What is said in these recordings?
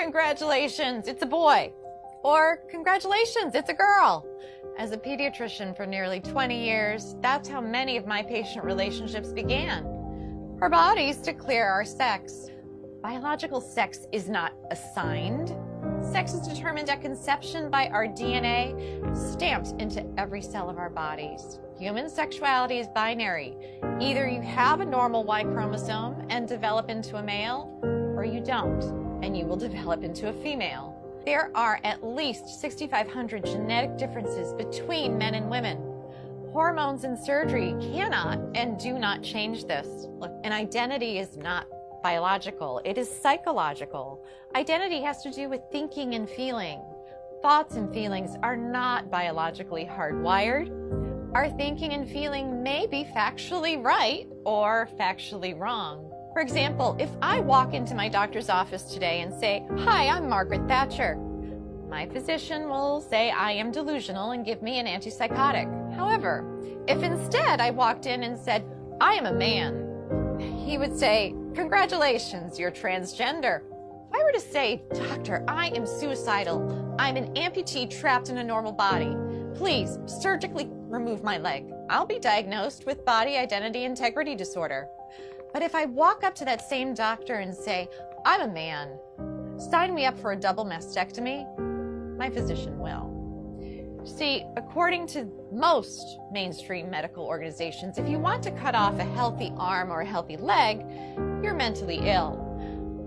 Congratulations, it's a boy. Or congratulations, it's a girl. As a pediatrician for nearly 20 years, that's how many of my patient relationships began. Our bodies declare our sex. Biological sex is not assigned. Sex is determined at conception by our DNA, stamped into every cell of our bodies. Human sexuality is binary. Either you have a normal Y chromosome and develop into a male, or you don't, and you will develop into a female. There are at least 6,500 genetic differences between men and women. Hormones and surgery cannot and do not change this. Look, an identity is not biological, it is psychological. Identity has to do with thinking and feeling. Thoughts and feelings are not biologically hardwired. Our thinking and feeling may be factually right or factually wrong. For example, if I walk into my doctor's office today and say, "Hi, I'm Margaret Thatcher," my physician will say I am delusional and give me an antipsychotic. However, if instead I walked in and said, "I am a man," he would say, "Congratulations, you're transgender." If I were to say, "Doctor, I am suicidal. I'm an amputee trapped in a normal body. Please surgically remove my leg," I'll be diagnosed with body identity integrity disorder. But if I walk up to that same doctor and say, "I'm a man, sign me up for a double mastectomy," my physician will. See, according to most mainstream medical organizations, if you want to cut off a healthy arm or a healthy leg, you're mentally ill.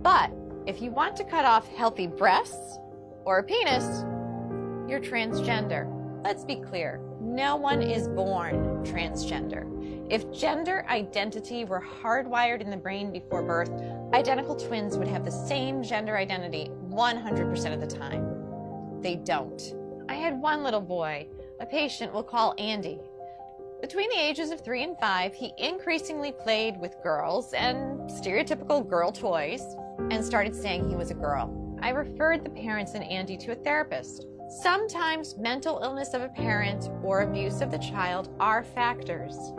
But if you want to cut off healthy breasts or a penis, you're transgender. Let's be clear, no one is born transgender. If gender identity were hardwired in the brain before birth, identical twins would have the same gender identity 100% of the time. They don't. I had one little boy, a patient we'll call Andy. Between the ages of 3 and 5, he increasingly played with girls and stereotypical girl toys and started saying he was a girl. I referred the parents and Andy to a therapist. Sometimes mental illness of a parent or abuse of the child are factors.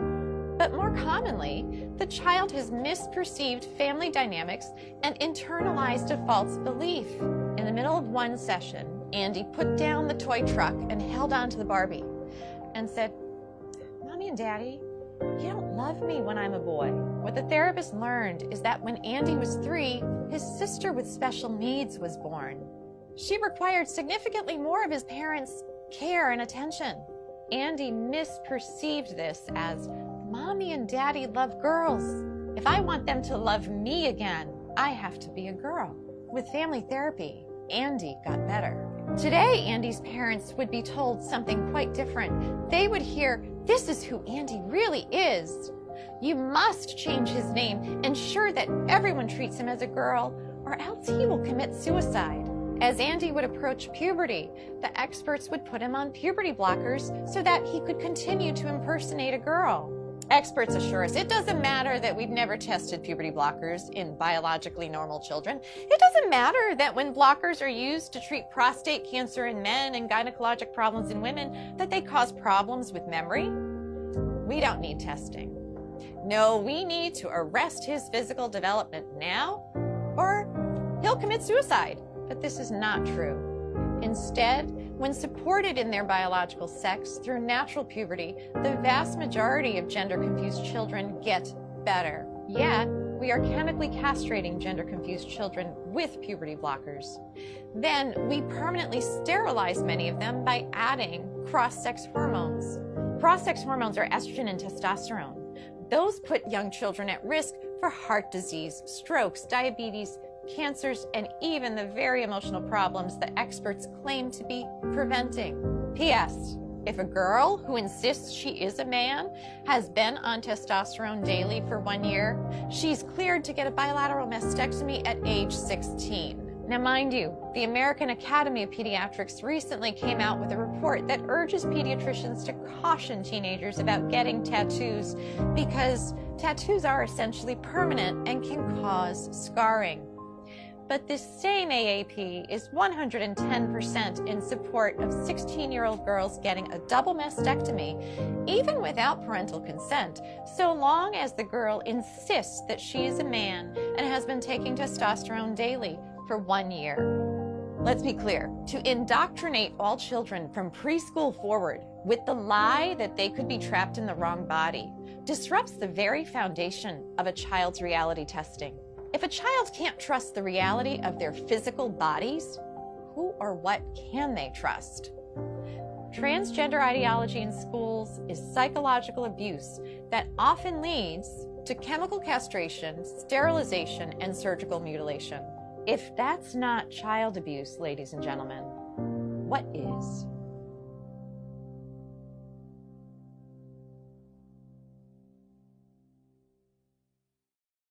But more commonly, the child has misperceived family dynamics and internalized a false belief. In the middle of one session, Andy put down the toy truck and held on to the Barbie and said, "Mommy and Daddy, you don't love me when I'm a boy." What the therapist learned is that when Andy was 3, his sister with special needs was born. She required significantly more of his parents' care and attention. Andy misperceived this as, "Mommy and Daddy love girls. If I want them to love me again, I have to be a girl." With family therapy, Andy got better. Today, Andy's parents would be told something quite different. They would hear, "This is who Andy really is. You must change his name, ensure that everyone treats him as a girl, or else he will commit suicide." As Andy would approach puberty, the experts would put him on puberty blockers so that he could continue to impersonate a girl. Experts assure us it doesn't matter that we've never tested puberty blockers in biologically normal children. It doesn't matter that when blockers are used to treat prostate cancer in men and gynecologic problems in women, that they cause problems with memory. We don't need testing. No, we need to arrest his physical development now, or he'll commit suicide. But this is not true. Instead, when supported in their biological sex through natural puberty, the vast majority of gender-confused children get better. Yet, we are chemically castrating gender-confused children with puberty blockers. Then, we permanently sterilize many of them by adding cross-sex hormones. Cross-sex hormones are estrogen and testosterone. Those put young children at risk for heart disease, strokes, diabetes, cancers, and even the very emotional problems that experts claim to be preventing. P.S. If a girl who insists she is a man has been on testosterone daily for 1 year, she's cleared to get a bilateral mastectomy at age 16. Now, mind you, the American Academy of Pediatrics recently came out with a report that urges pediatricians to caution teenagers about getting tattoos because tattoos are essentially permanent and can cause scarring. But this same AAP is 110% in support of 16-year-old girls getting a double mastectomy, even without parental consent, so long as the girl insists that she is a man and has been taking testosterone daily. for 1 year. Let's be clear, to indoctrinate all children from preschool forward with the lie that they could be trapped in the wrong body disrupts the very foundation of a child's reality testing. If a child can't trust the reality of their physical bodies, who or what can they trust? Transgender ideology in schools is psychological abuse that often leads to chemical castration, sterilization, and surgical mutilation. If that's not child abuse, ladies and gentlemen, what is?